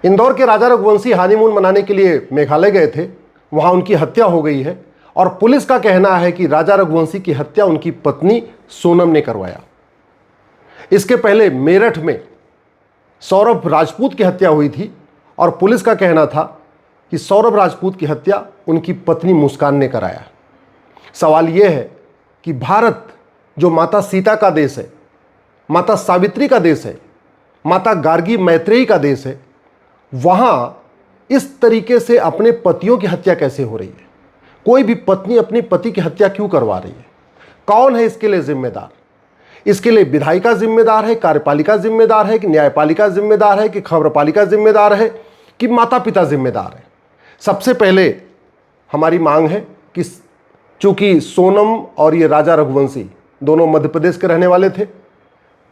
इंदौर के राजा रघुवंशी हनीमून मनाने के लिए मेघालय गए थे, वहां उनकी हत्या हो गई है और पुलिस का कहना है कि राजा रघुवंशी की हत्या उनकी पत्नी सोनम ने करवाया। इसके पहले मेरठ में सौरभ राजपूत की हत्या हुई थी और पुलिस का कहना था कि सौरभ राजपूत की हत्या उनकी पत्नी मुस्कान ने कराया। सवाल यह है कि भारत जो माता सीता का देश है, माता सावित्री का देश है, माता गार्गी मैत्रेयी का देश है, वहां इस तरीके से अपने पतियों की हत्या कैसे हो रही है? कोई भी पत्नी अपने पति की हत्या क्यों करवा रही है? कौन है इसके लिए जिम्मेदार? इसके लिए विधायिका जिम्मेदार है, कार्यपालिका जिम्मेदार है कि न्यायपालिका जिम्मेदार है कि खबरपालिका जिम्मेदार है कि माता पिता जिम्मेदार है? सबसे पहले हमारी मांग है कि चूंकि सोनम और ये राजा रघुवंशी दोनों मध्य प्रदेश के रहने वाले थे,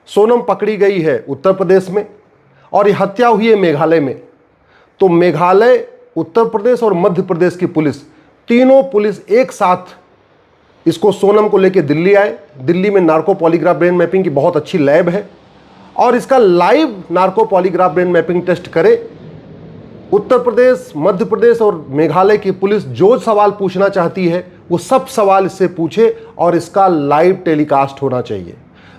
सोनम पकड़ी गई है उत्तर प्रदेश में और ये हत्या हुई है मेघालय में, तो मेघालय, उत्तर प्रदेश और मध्य प्रदेश की पुलिस, तीनों पुलिस एक साथ इसको सोनम को लेकर दिल्ली आए। दिल्ली में नार्को पॉलीग्राफ ब्रेन मैपिंग की बहुत अच्छी लैब है और इसका live narco polygraph brain mapping test करे। उत्तर प्रदेश, मध्य प्रदेश और मेघालय की पुलिस जो सवाल पूछना चाहती है वो सब सवाल इससे पूछे और इसका लाइव टेलीकास्ट होना चाहिए।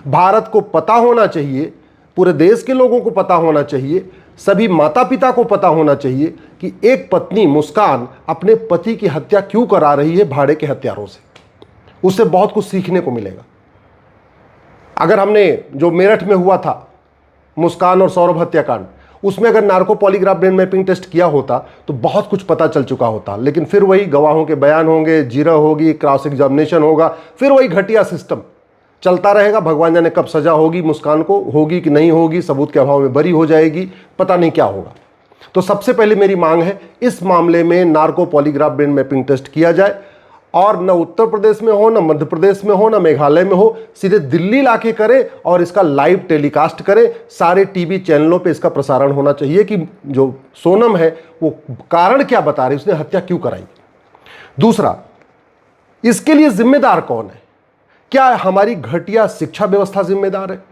भारत को पता होना चाहिए, पूरे देश के लोगों को पता होना चाहिए, सभी माता पिता को पता होना चाहिए कि एक पत्नी मुस्कान अपने पति की हत्या क्यों करा रही है भाड़े के हत्यारों से। उससे बहुत कुछ सीखने को मिलेगा। अगर हमने जो मेरठ में हुआ था मुस्कान और सौरभ हत्याकांड, उसमें अगर narco polygraph brain mapping test किया होता तो बहुत कुछ पता चल चुका होता, लेकिन फिर वही गवाहों के बयान होंगे, जीरा होगी, क्रॉस एग्जामिनेशन होगा, फिर वही घटिया सिस्टम चलता रहेगा। भगवान जाने कब सजा होगी मुस्कान को, होगी कि नहीं होगी, सबूत के अभाव में बरी हो जाएगी, पता नहीं क्या होगा। तो सबसे पहले मेरी मांग है इस मामले में narco polygraph brain mapping test किया जाए और न उत्तर प्रदेश में हो, न मध्य प्रदेश में हो, न मेघालय में हो, सीधे दिल्ली लाके करे और इसका लाइव टेलीकास्ट करे। सारे टीवी चैनलों पे इसका प्रसारण होना चाहिए कि जो सोनम है वो कारण क्या बता रही, उसने हत्या क्यों कराई। दूसरा, इसके लिए जिम्मेदार कौन है? क्या हमारी घटिया शिक्षा व्यवस्था जिम्मेदार है?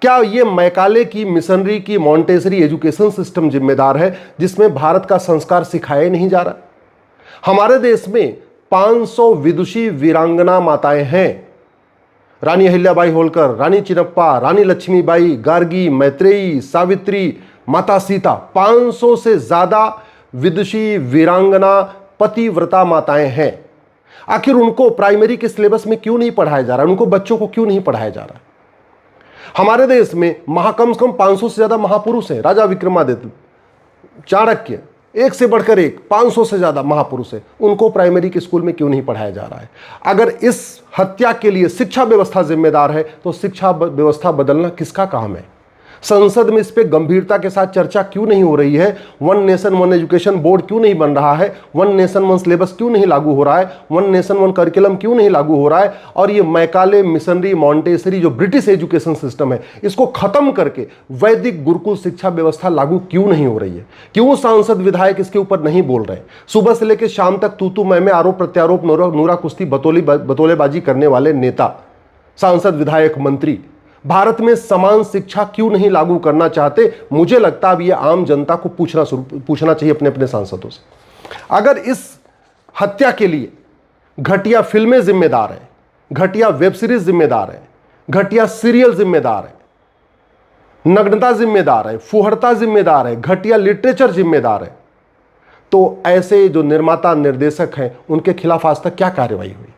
क्या ये मैकाले की, मिशनरी की, मॉन्टेसरी एजुकेशन सिस्टम जिम्मेदार है जिसमें भारत का संस्कार सिखाया नहीं जा रहा? हमारे देश में 500 विदुषी वीरांगना माताएं हैं। रानी अहिल्याबाई होलकर, रानी चिन्नप्पा, रानी लक्ष्मीबाई, गार्गी, मैत्रेयी, सावित्री, माता सीता, 500 से ज्यादा विदुषी वीरांगना पतिव्रता माताएं हैं। आखिर उनको प्राइमरी के सिलेबस में क्यों नहीं पढ़ाया जा रहा? उनको बच्चों को क्यों नहीं पढ़ाया जा रहा? हमारे देश में कम से कम 500 से ज्यादा महापुरुष हैं। राजा विक्रमादित्य, चाणक्य, एक से बढ़कर एक, 500 से ज्यादा महापुरुष हैं। उनको प्राइमरी के स्कूल में क्यों नहीं पढ़ाया जा रहा है? अगर इस हत्या के लिए शिक्षा व्यवस्था जिम्मेदार है तो शिक्षा व्यवस्था बदलना किसका काम है? संसद में इस पे गंभीरता के साथ चर्चा क्यों नहीं हो रही है? One nation one education board क्यों नहीं बन रहा है? वन नेशन वन सिलेबस क्यों नहीं लागू हो रहा है? वन नेशन वन करिकुलम क्यों नहीं लागू हो रहा है? और ये मैकाले, मिशनरी, मॉन्टेसरी जो ब्रिटिश एजुकेशन सिस्टम है, इसको खत्म करके वैदिक गुरुकुल शिक्षा व्यवस्था लागू क्यों नहीं हो रही है? क्यों सांसद विधायक इसके ऊपर नहीं बोल रहे? सुबह से लेकर शाम तक तू मैं आरोप प्रत्यारोप, नूरा कुश्ती, बतौलेबाजी करने वाले नेता, सांसद, विधायक, मंत्री भारत में समान शिक्षा क्यों नहीं लागू करना चाहते? मुझे लगता है अब ये आम जनता को पूछना चाहिए अपने अपने सांसदों से। अगर इस हत्या के लिए घटिया फिल्में जिम्मेदार हैं, घटिया वेब सीरीज जिम्मेदार है, घटिया सीरियल जिम्मेदार है, नग्नता जिम्मेदार है, फुहड़ता जिम्मेदार है, घटिया लिटरेचर जिम्मेदार है, तो ऐसे जो निर्माता, निर्देशक हैं उनके खिलाफ आज तक क्या कार्रवाई हुई?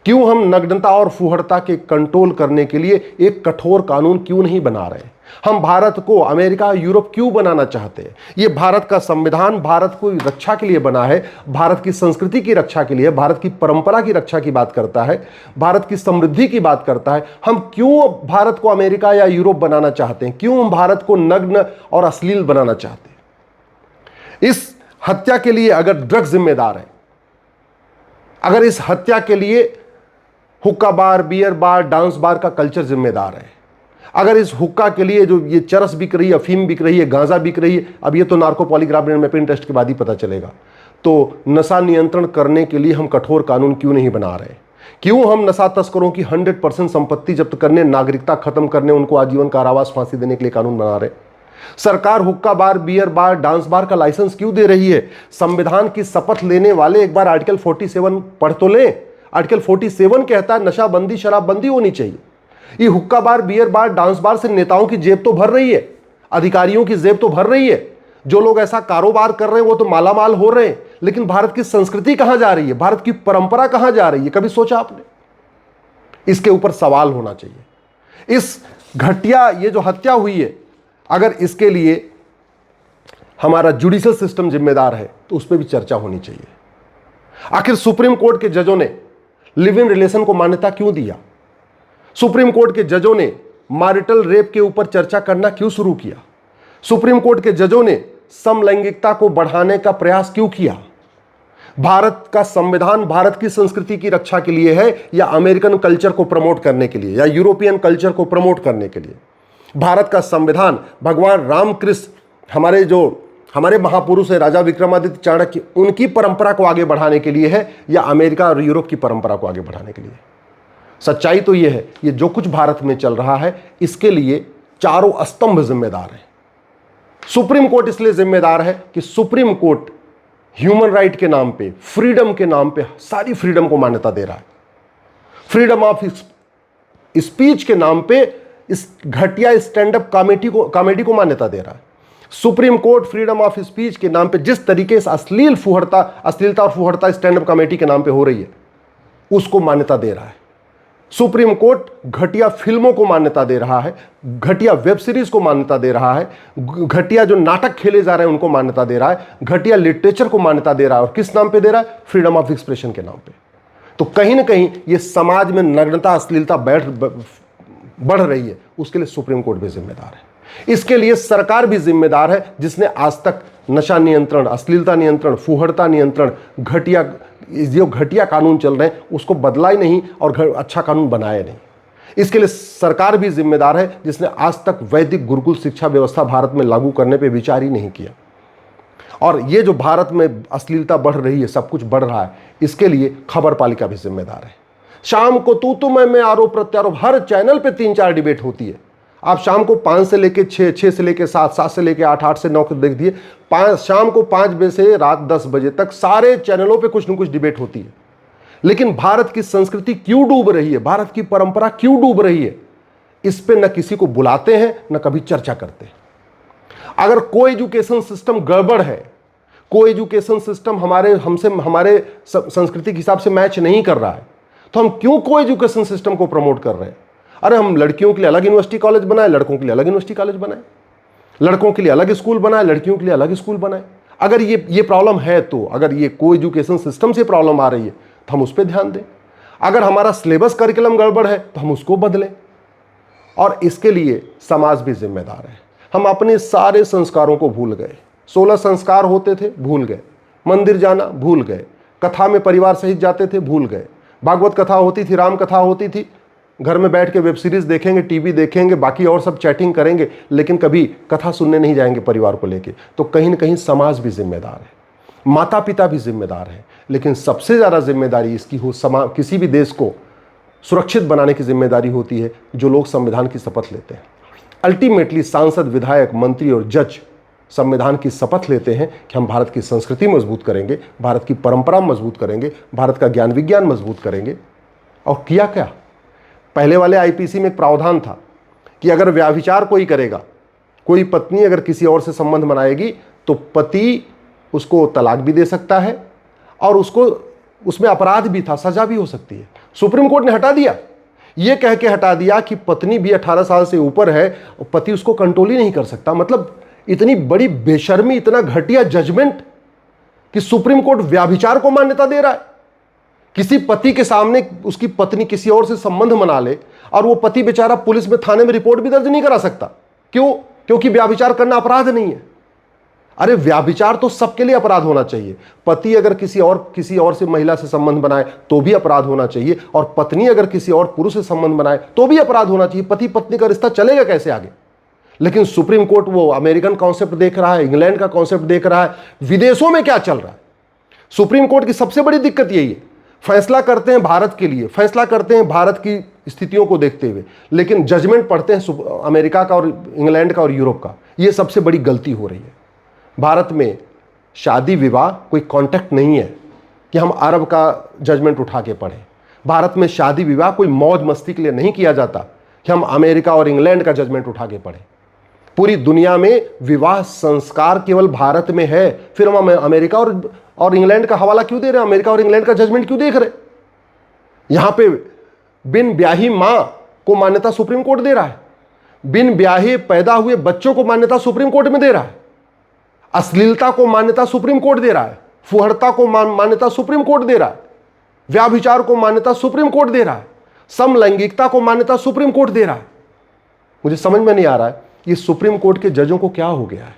क्यों हम नग्नता और फुहड़ता के कंट्रोल करने के लिए एक कठोर कानून क्यों नहीं बना रहे? हम भारत को अमेरिका, यूरोप क्यों बनाना चाहते हैं? ये भारत का संविधान भारत को रक्षा के लिए बना है, भारत की संस्कृति की रक्षा के लिए, भारत की परंपरा की रक्षा की बात करता है, भारत की समृद्धि की बात करता है। हम क्यों भारत को अमेरिका या यूरोप बनाना चाहते हैं? क्यों हम भारत को नग्न और अश्लील बनाना चाहते हैं? इस हत्या के लिए अगर ड्रग्स जिम्मेदार है, अगर इस हत्या के लिए हुक्का बार, बियर बार, डांस बार का कल्चर जिम्मेदार है, अगर इस हुक्का के लिए जो ये चरस बिक रही है, अफीम बिक रही है, गांजा बिक रही है, अब ये तो narco polygraph brain mapping test के बाद ही पता चलेगा, तो नशा नियंत्रण करने के लिए हम कठोर कानून क्यों नहीं बना रहे? क्यों हम नशा तस्करों की 100% संपत्ति जब्त करने, नागरिकता खत्म करने, उनको आजीवन कारावास, फांसी देने के लिए कानून बना रहे? सरकार हुक्का बार, बियर बार, डांस बार का लाइसेंस क्यों दे रही है? संविधान की शपथ लेने वाले एक बार आर्टिकल 47 पढ़ तो लें। आर्टिकल 47 कहता है नशाबंदी, शराबबंदी होनी चाहिए। ये हुक्का बार, बियर बार, डांस बार से नेताओं की जेब तो भर रही है, अधिकारियों की जेब तो भर रही है। जो लोग ऐसा कारोबार कर रहे हैं वो तो मालामाल हो रहे हैं, लेकिन भारत की संस्कृति कहां जा रही है? भारत की परंपरा कहां जा रही है? कभी सोचा आपने? इसके ऊपर सवाल होना चाहिए। इस घटिया ये जो हत्या हुई है, अगर इसके लिए हमारा जुडिशियल सिस्टम जिम्मेदार है तो उस पर भी चर्चा होनी चाहिए। आखिर सुप्रीम कोर्ट के जजों ने लिव इन रिलेशन को मान्यता क्यों दिया? सुप्रीम कोर्ट के जजों ने मैरिटल रेप के ऊपर चर्चा करना क्यों शुरू किया? सुप्रीम कोर्ट के जजों ने समलैंगिकता को बढ़ाने का प्रयास क्यों किया? भारत का संविधान भारत की संस्कृति की रक्षा के लिए है या अमेरिकन कल्चर को प्रमोट करने के लिए या यूरोपियन कल्चर को प्रमोट करने के लिए? भारत का संविधान भगवान रामकृष्ण हमारे महापुरुष है राजा विक्रमादित्य चाणक्य, उनकी परंपरा को आगे बढ़ाने के लिए है या अमेरिका और यूरोप की परंपरा को आगे बढ़ाने के लिए? सच्चाई तो यह है, ये जो कुछ भारत में चल रहा है इसके लिए चारों स्तंभ जिम्मेदार हैं। सुप्रीम कोर्ट इसलिए जिम्मेदार है कि सुप्रीम कोर्ट ह्यूमन राइट के नाम पे, फ्रीडम के नाम पे सारी फ्रीडम को मान्यता दे रहा है। फ्रीडम ऑफ स्पीच के नाम पे इस घटिया स्टैंड अप कॉमेडी को मान्यता दे रहा है। Supreme court freedom of speech के नाम पे जिस तरीके से अश्लीलता और फुहड़ता स्टैंड अप कॉमेडी के नाम पे हो रही है उसको मान्यता दे रहा है। सुप्रीम कोर्ट घटिया फिल्मों को मान्यता दे रहा है, घटिया वेब सीरीज को मान्यता दे रहा है, घटिया जो नाटक खेले जा रहे हैं उनको मान्यता दे रहा है, घटिया लिटरेचर को मान्यता दे रहा है। और किस नाम पे दे रहा है? फ्रीडम ऑफ एक्सप्रेशन के नाम पे। तो कहीं ना कहीं ये समाज में नग्नता, अश्लीलता बढ़ रही है, उसके लिए सुप्रीम कोर्ट भी जिम्मेदार है। इसके लिए सरकार भी जिम्मेदार है, जिसने आज तक नशा नियंत्रण, अश्लीलता नियंत्रण, फुहड़ता नियंत्रण, जो घटिया कानून चल रहे हैं उसको बदला ही नहीं और अच्छा कानून बनाया नहीं। इसके लिए सरकार भी जिम्मेदार है, जिसने आज तक वैदिक गुरुकुल शिक्षा व्यवस्था भारत में लागू करने पे विचार ही नहीं किया। और ये जो भारत में अश्लीलता बढ़ रही है, सब कुछ बढ़ रहा है, इसके लिए खबर पालिका भी जिम्मेदार है। शाम को तू मैं आरोप प्रत्यारोप, हर चैनल पे 3-4 डिबेट होती है। आप शाम को 5 से लेके 6, 6 से लेके 7, 7 से लेके 8, 8 से 9 को देख दिए। शाम को 5 बजे से रात 10 बजे तक सारे चैनलों पे कुछ न कुछ डिबेट होती है। लेकिन भारत की संस्कृति क्यों डूब रही है, भारत की परंपरा क्यों डूब रही है, इस पे न किसी को बुलाते हैं न कभी चर्चा करते हैं। अगर को एजुकेशन सिस्टम गड़बड़ है, को एजुकेशन सिस्टम हमारे संस्कृति के हिसाब से मैच नहीं कर रहा है, तो हम क्यों को एजुकेशन सिस्टम को प्रमोट कर रहे हैं? अरे हम लड़कियों के लिए अलग यूनिवर्सिटी कॉलेज बनाए, लड़कों के लिए अलग यूनिवर्सिटी कॉलेज बनाए, लड़कों के लिए अलग स्कूल बनाए, लड़कियों के लिए अलग स्कूल बनाए। अगर ये प्रॉब्लम है, तो अगर ये को एजुकेशन सिस्टम से प्रॉब्लम आ रही है तो हम उस पर ध्यान दें। अगर हमारा सिलेबस करिकुलम गड़बड़ है तो हम उसको बदलें। और इसके लिए समाज भी जिम्मेदार है। हम अपने सारे संस्कारों को भूल गए। 16 संस्कार होते थे, भूल गए। मंदिर जाना भूल गए, कथा में परिवार सहित जाते थे, भूल गए। भागवत कथा होती थी, राम कथा होती थी, घर में बैठ के वेब सीरीज देखेंगे, टीवी देखेंगे, बाकी और सब चैटिंग करेंगे, लेकिन कभी कथा सुनने नहीं जाएंगे परिवार को लेके। तो कहीं ना कहीं समाज भी जिम्मेदार है, माता पिता भी जिम्मेदार है, लेकिन सबसे ज़्यादा जिम्मेदारी इसकी किसी भी देश को सुरक्षित बनाने की जिम्मेदारी होती है जो लोग संविधान की शपथ लेते हैं। अल्टीमेटली सांसद, विधायक, मंत्री और जज संविधान की शपथ लेते हैं कि हम भारत की संस्कृति मजबूत करेंगे, भारत की परंपरा मजबूत करेंगे, भारत का ज्ञान विज्ञान मजबूत करेंगे। और किया क्या? पहले वाले आईपीसी में एक प्रावधान था कि अगर व्यभिचार कोई करेगा, कोई पत्नी अगर किसी और से संबंध बनाएगी तो पति उसको तलाक भी दे सकता है और उसको उसमें अपराध भी था, सजा भी हो सकती है। सुप्रीम कोर्ट ने हटा दिया, ये कह के हटा दिया कि पत्नी भी 18 साल से ऊपर है और पति उसको कंट्रोल ही नहीं कर सकता। मतलब इतनी बड़ी बेशर्मी, इतना घटिया जजमेंट कि सुप्रीम कोर्ट व्यभिचार को मान्यता दे रहा है। किसी पति के सामने उसकी पत्नी किसी और से संबंध बना ले और वो पति बेचारा पुलिस में, थाने में रिपोर्ट भी दर्ज नहीं करा सकता। क्यों? क्योंकि व्यभिचार करना अपराध नहीं है। अरे व्यभिचार तो सबके लिए अपराध होना चाहिए। पति अगर किसी और से महिला से संबंध बनाए तो भी अपराध होना चाहिए, और पत्नी अगर किसी और पुरुष से संबंध बनाए तो भी अपराध होना चाहिए। पति पत्नी का रिश्ता चलेगा कैसे आगे? लेकिन सुप्रीम कोर्ट वो अमेरिकन कॉन्सेप्ट देख रहा है, इंग्लैंड का कॉन्सेप्ट देख रहा है, विदेशों में क्या चल रहा है। सुप्रीम कोर्ट की सबसे बड़ी दिक्कत यही है, फैसला करते हैं भारत के लिए, फैसला करते हैं भारत की स्थितियों को देखते हुए, लेकिन जजमेंट पढ़ते हैं अमेरिका का और इंग्लैंड का और यूरोप का। ये सबसे बड़ी गलती हो रही है। भारत में शादी विवाह कोई कॉन्टेक्ट नहीं है कि हम अरब का जजमेंट उठा के पढ़ें। भारत में शादी विवाह कोई मौज मस्ती के लिए नहीं किया जाता कि हम अमेरिका और इंग्लैंड का जजमेंट उठा के पढ़ें। पूरी दुनिया में विवाह संस्कार केवल भारत में है, फिर हम अमेरिका और इंग्लैंड का हवाला क्यों दे रहे हैं? अमेरिका और इंग्लैंड का जजमेंट क्यों देख रहे? यहां पे बिन ब्याही मां को मान्यता सुप्रीम कोर्ट दे रहा है, बिन ब्याहे पैदा हुए बच्चों को मान्यता सुप्रीम कोर्ट में दे रहा है, अश्लीलता को मान्यता सुप्रीम कोर्ट दे रहा है, फुहड़ता को मान्यता सुप्रीम कोर्ट दे रहा है, व्याभिचार को मान्यता सुप्रीम कोर्ट दे रहा है, समलैंगिकता को मान्यता सुप्रीम कोर्ट दे रहा है। मुझे समझ में नहीं आ रहा है ये सुप्रीम कोर्ट के जजों को क्या हो गया है,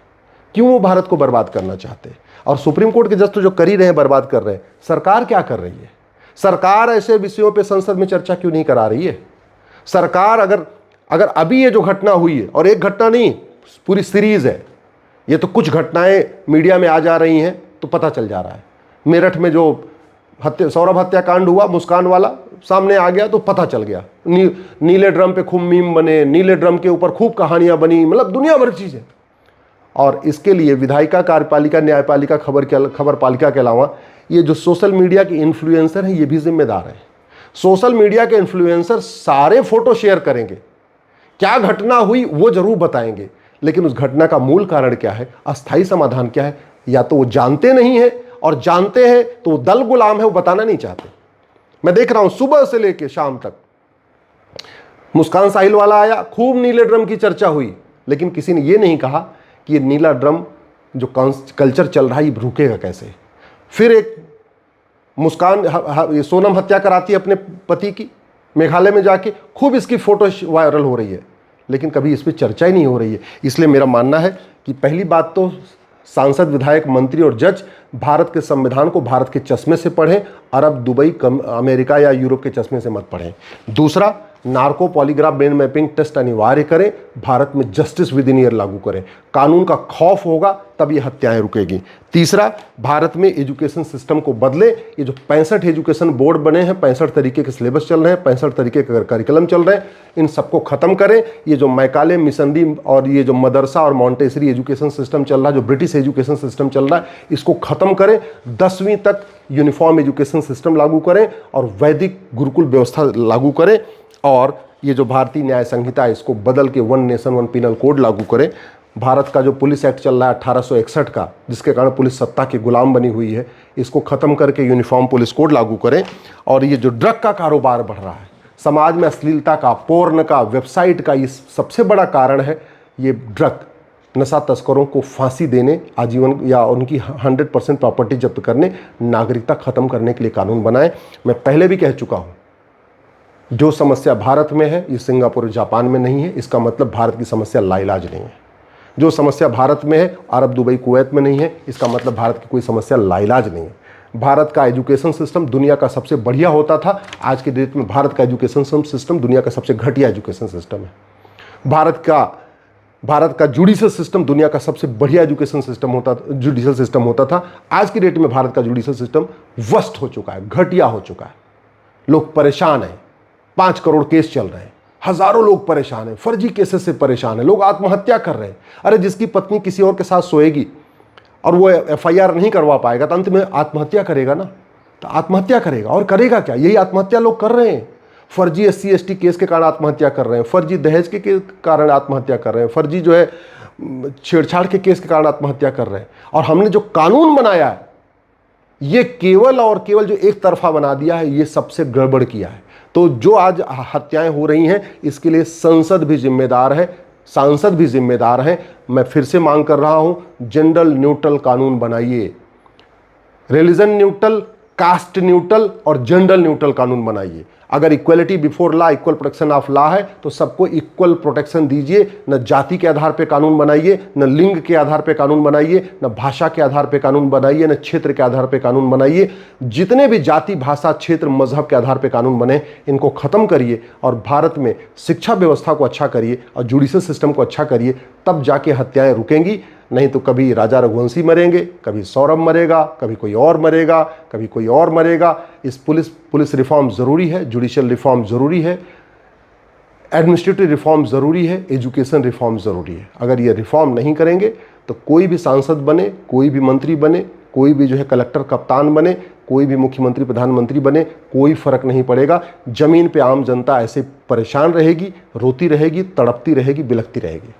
क्यों वो भारत को बर्बाद करना चाहते हैं? और सुप्रीम कोर्ट के जज तो जो कर ही रहे हैं, बर्बाद कर रहे हैं। सरकार क्या कर रही है? सरकार ऐसे विषयों पे संसद में चर्चा क्यों नहीं करा रही है? सरकार अगर अभी ये जो घटना हुई है, और एक घटना नहीं पूरी सीरीज है, ये तो कुछ घटनाएं मीडिया में आ जा रही हैं तो पता चल जा रहा है। मेरठ में जो सौरभ हत्याकांड हुआ, मुस्कान वाला सामने आ गया तो पता चल गया। नीले ड्रम पे खूब मीम बने, नीले ड्रम के ऊपर खूब कहानियां बनी, मतलब दुनिया भर की चीजें। और इसके लिए विधायिका, कार्यपालिका, न्यायपालिका, खबर पालिका के अलावा ये जो सोशल मीडिया के इन्फ्लुएंसर हैं, ये भी जिम्मेदार हैं। सोशल मीडिया के इन्फ्लुएंसर सारे फोटो शेयर करेंगे, क्या घटना हुई वो जरूर बताएंगे, लेकिन उस घटना का मूल कारण क्या है, अस्थायी समाधान क्या है, या तो वो जानते नहीं है, और जानते हैं तो वो दल गुलाम है, वो बताना नहीं चाहते। मैं देख रहा हूं सुबह से लेकर शाम तक मुस्कान साहिल वाला आया, खूब नीले ड्रम की चर्चा हुई, लेकिन किसी ने ये नहीं कहा कि ये नीला ड्रम जो कल्चर चल रहा है ये रुकेगा कैसे। फिर एक मुस्कान सोनम हत्या कराती है अपने पति की, मेघालय में जाके खूब इसकी फोटो वायरल हो रही है, लेकिन कभी इस पर चर्चा ही नहीं हो रही है। इसलिए मेरा मानना है कि पहली बात तो सांसद, विधायक, मंत्री और जज भारत के संविधान को भारत के चश्मे से पढ़ें, अरब, दुबई, अमेरिका या यूरोप के चश्मे से मत पढ़ें। दूसरा, narco polygraph brain mapping test अनिवार्य करें, भारत में जस्टिस विद इन ईयर लागू करें, कानून का खौफ होगा तब ये हत्याएं रुकेगी। तीसरा, भारत में एजुकेशन सिस्टम को बदले। ये जो 65 एजुकेशन बोर्ड बने हैं, 65 तरीके के सिलेबस चल रहे हैं, 65 तरीके के करिकुलम चल रहे हैं, इन सबको खत्म करें। ये जो मैकाले, मिशनरी और ये जो मदरसा और मॉन्टेसरी एजुकेशन सिस्टम चल रहा है, जो ब्रिटिश एजुकेशन सिस्टम चल रहा है, इसको खत्म करें। 10वीं तक यूनिफॉर्म एजुकेशन सिस्टम लागू करें और वैदिक गुरुकुल व्यवस्था लागू करें। और ये जो भारतीय न्याय संहिता है इसको बदल के 1 नेशन 1 पिनल कोड लागू करें। भारत का जो पुलिस एक्ट चल रहा है 1861 का, जिसके कारण पुलिस सत्ता की गुलाम बनी हुई है, इसको खत्म करके यूनिफॉर्म पुलिस कोड लागू करें। और ये जो ड्रग का कारोबार बढ़ रहा है, समाज में अश्लीलता का, पोर्न का, वेबसाइट का, ये सबसे बड़ा कारण है। ये ड्रग नशा तस्करों को फांसी देने, आजीवन या उनकी 100% प्रॉपर्टी जब्त करने, नागरिकता खत्म करने के लिए कानून बनाए। मैं पहले भी कह चुका हूँ, जो समस्या भारत में है ये सिंगापुर और जापान में नहीं है, इसका मतलब भारत की समस्या लाइलाज नहीं है। जो समस्या भारत में है अरब, दुबई, कुवैत में नहीं है, इसका मतलब भारत की कोई समस्या लाइलाज नहीं है। भारत का एजुकेशन सिस्टम दुनिया का सबसे बढ़िया होता था, आज के डेट में भारत का एजुकेशन सिस्टम दुनिया का सबसे घटिया एजुकेशन सिस्टम है। भारत का जुडिशल सिस्टम दुनिया का सबसे बढ़िया एजुकेशन सिस्टम जुडिशल सिस्टम होता था। आज की डेट में भारत का जुडिशल सिस्टम वर्स्ट हो चुका है, घटिया हो चुका है। लोग परेशान हैं, 5 करोड़ केस चल रहे हैं, हजारों लोग परेशान हैं, फर्जी केसेस से परेशान हैं, लोग आत्महत्या कर रहे हैं। अरे जिसकी पत्नी किसी और के साथ सोएगी और वो FIR नहीं करवा पाएगा तो अंत में आत्महत्या करेगा ना, तो आत्महत्या करेगा। और करेगा क्या? यही आत्महत्या लोग कर रहे हैं। फर्जी SC ST केस के कारण आत्महत्या कर रहे हैं, फर्जी दहेज के कारण आत्महत्या कर रहे हैं, फर्जी जो है छेड़छाड़ के केस के कारण आत्महत्या कर रहे हैं। और हमने जो कानून बनाया है ये केवल और केवल जो एक तरफा बना दिया है, ये सबसे गड़बड़ किया है। तो जो आज हत्याएं हो रही हैं इसके लिए संसद भी जिम्मेदार है, सांसद भी जिम्मेदार हैं। मैं फिर से मांग कर रहा हूं, जेंडर न्यूट्रल कानून बनाइए, रिलीजन न्यूट्रल, कास्ट न्यूट्रल और जेंडर न्यूट्रल कानून बनाइए। अगर equality before law, equal protection of law है तो सबको इक्वल प्रोटेक्शन दीजिए। न जाति के आधार पे कानून बनाइए, न लिंग के आधार पे कानून बनाइए, न भाषा के आधार पे कानून बनाइए, न क्षेत्र के आधार पे कानून बनाइए। जितने भी जाति, भाषा, क्षेत्र, मजहब के आधार पे कानून बने इनको खत्म करिए और भारत में शिक्षा व्यवस्था को अच्छा करिए और जुडिशल सिस्टम को अच्छा करिए, तब जाके हत्याएं रुकेंगी। नहीं तो कभी राजा रघुवंशी मरेंगे, कभी सौरभ मरेगा, कभी कोई और मरेगा, कभी कोई और मरेगा। इस पुलिस रिफॉर्म ज़रूरी है, जुडिशियल रिफॉर्म ज़रूरी है, एडमिनिस्ट्रेटिव रिफॉर्म ज़रूरी है, एजुकेशन रिफॉर्म ज़रूरी है। अगर ये रिफॉर्म नहीं करेंगे तो कोई भी सांसद बने, कोई भी मंत्री बने, कोई भी जो है कलेक्टर कप्तान बने, कोई भी मुख्यमंत्री प्रधानमंत्री बने, कोई फर्क नहीं पड़ेगा। ज़मीन पे आम जनता ऐसे परेशान रहेगी, रोती रहेगी, तड़पती रहेगी, बिलखती रहेगी।